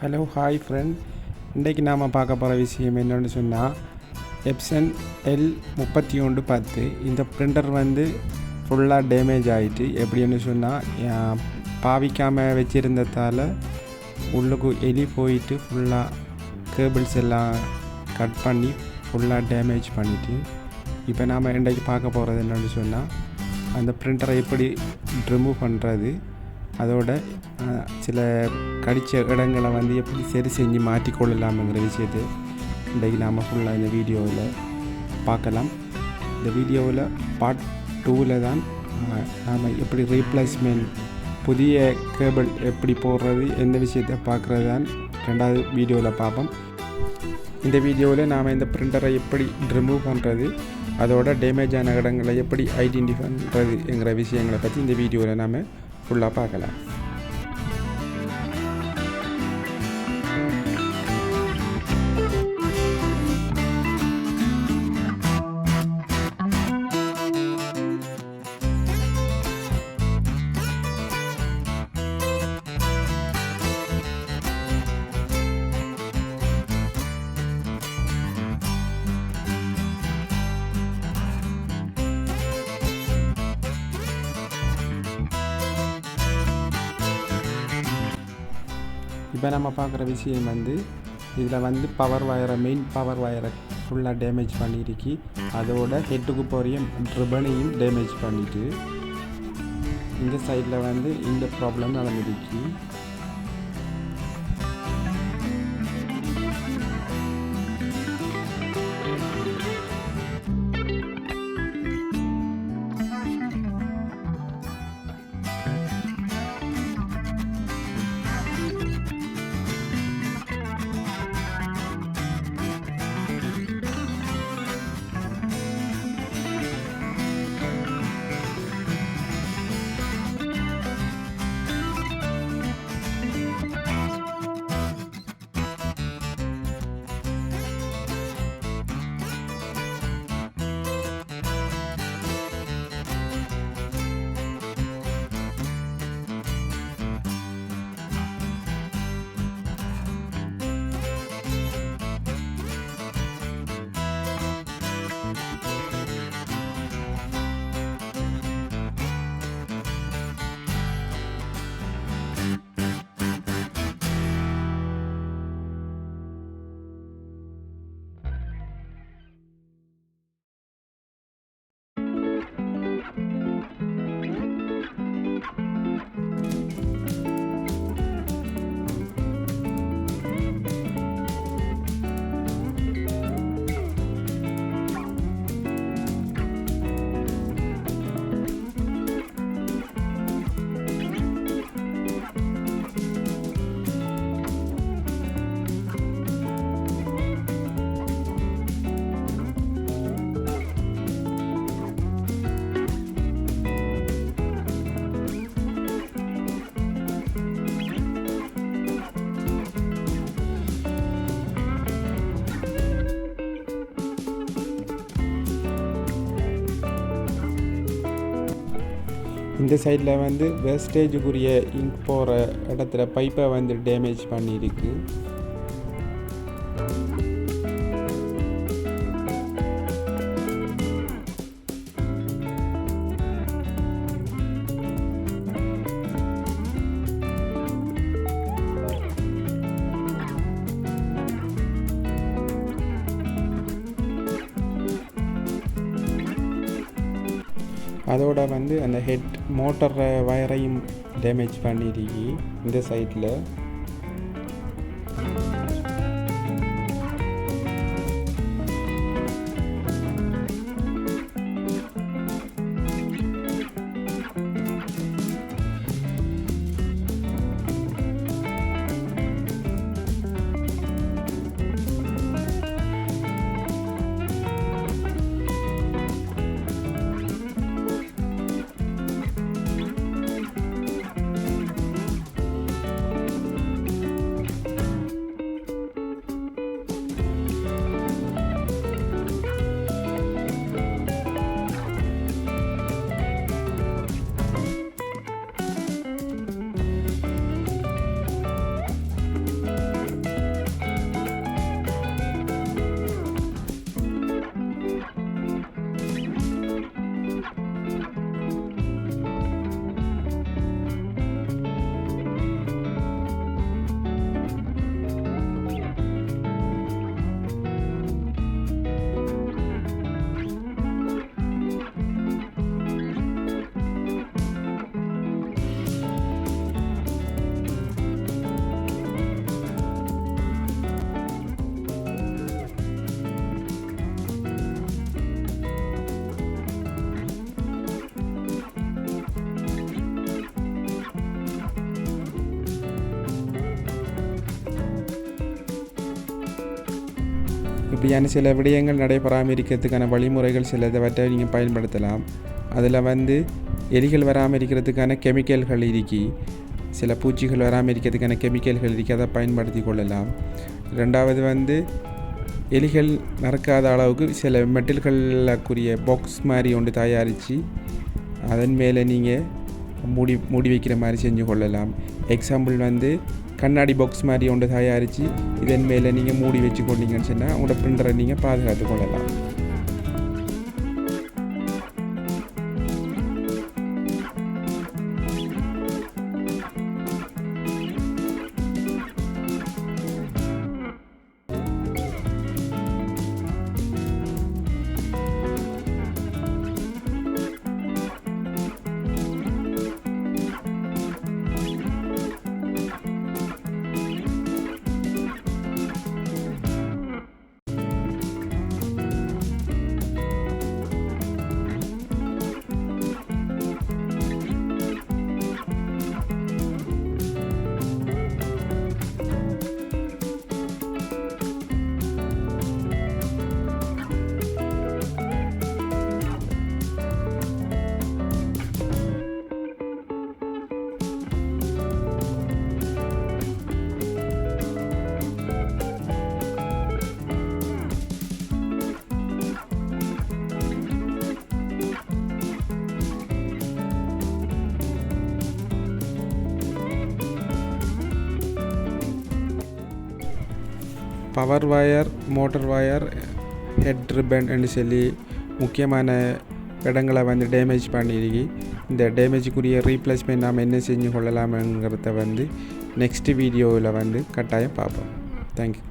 Hello hi friend, இன்றைக்கி நாம் பார்க்க போகிற விஷயம் என்னென்னு சொன்னால் எப்சன் L3110 இந்த பிரிண்டர் ஃபுல்லாக டேமேஜ் ஆகிட்டு. எப்படின்னு சொன்னால் பாவிக்காமல் வச்சுருந்ததால் உள்ளுக்கு எலி போயிட்டு ஃபுல்லாக கேபிள்ஸ் எல்லாம் கட் பண்ணி ஃபுல்லாக டேமேஜ் பண்ணிவிட்டு. இப்போ நாம் இன்றைக்கி பார்க்க போகிறது என்னென்னு சொன்னால் அந்த பிரிண்டரை எப்படி ரிமூவ் பண்ணுறது, அதோட சில கடித்த இடங்களை எப்படி சரி செஞ்சு மாற்றிக்கொள்ளலாம்ங்கிற விஷயத்தை இன்றைக்கி நாம் ஃபுல்லாக இந்த வீடியோவில் பார்க்கலாம். இந்த வீடியோவில் பார்ட் 2ல் தான் நாம் எப்படி ரீப்ளேஸ்மெண்ட் புதிய கேபிள் எப்படி போடுறது எந்த விஷயத்தை பார்க்குறது தான் ரெண்டாவது வீடியோவில் பார்ப்போம். இந்த வீடியோவில் நாம் இந்த பிரிண்டரை எப்படி ரிமூவ் பண்ணுறது, அதோட டேமேஜ் ஆன இடங்களை எப்படி ஐடென்டிஃபை பண்ணுறதுங்கிற விஷயங்களை பற்றி இந்த வீடியோவில் நாம் ஃபுல்லாக பார்க்கலாம். இப்போ நம்ம பார்க்குற விஷயம் இதில் பவர் வயரை மெயின் பவர் வயரை ஃபுல்லாக டேமேஜ் பண்ணியிருக்கு. அதோட ஹெட்டுக்கு போகிற ரிப்பனையும் டேமேஜ் பண்ணிவிட்டு இந்த சைடில் இந்த ப்ராப்ளம் நடந்துருக்கு. இந்த சைடில் வேஸ்டேஜுக்குரிய இங்க் போகிற இடத்துல பைப்பை டேமேஜ் பண்ணியிருக்கு. அதோட அந்த ஹெட் மோட்டர் வயரையும் டேமேஜ் பண்ணியிருக்கு இந்த சைடில். இப்படியான சில விடயங்கள் நடைபெறாமல் இருக்கிறதுக்கான வழிமுறைகள் சிலவற்றை நீங்கள் பயன்படுத்தலாம். அதில் வந்து எலிகள் வராமல் இருக்கிறதுக்கான கெமிக்கல்கள் இருக்கி, சில பூச்சிகள் வராமல் இருக்கிறதுக்கான கெமிக்கல்கள் இருக்கி, அதை பயன்படுத்தி கொள்ளலாம். ரெண்டாவது வந்து எலிகள் நறுக்காத அளவுக்கு சில மெட்டல்களுக்குரிய பாக்ஸ் மாதிரி ஒன்று தயாரித்து அதன் மேலே நீங்கள் மூடி வைக்கிற மாதிரி செஞ்சு கொள்ளலாம். எக்ஸாம்பிள் வந்து கண்ணாடி பாக்ஸ் மாதிரி ஒன்று தயாரித்து இதன் மேலே நீங்கள் மூடி வச்சு கொண்டீங்கன்னு சொன்னால் உங்களோட பிரிண்டரை நீங்கள் பாதுகாத்து கொள்ளலாம். Power wire, motor wire, head ribbon என்று சொல்லி முக்கியமான இடங்களை வந்து டேமேஜ் பண்ணியிருக்கு. இந்த டேமேஜுக்குரிய ரீப்ளேஸ்மெண்ட் நாம் என்ன செஞ்சு கொள்ளலாம்ங்கிறத வந்து நெக்ஸ்ட் வீடியோவில் வந்து கட்டாயம் பார்ப்போம். தேங்க்யூ.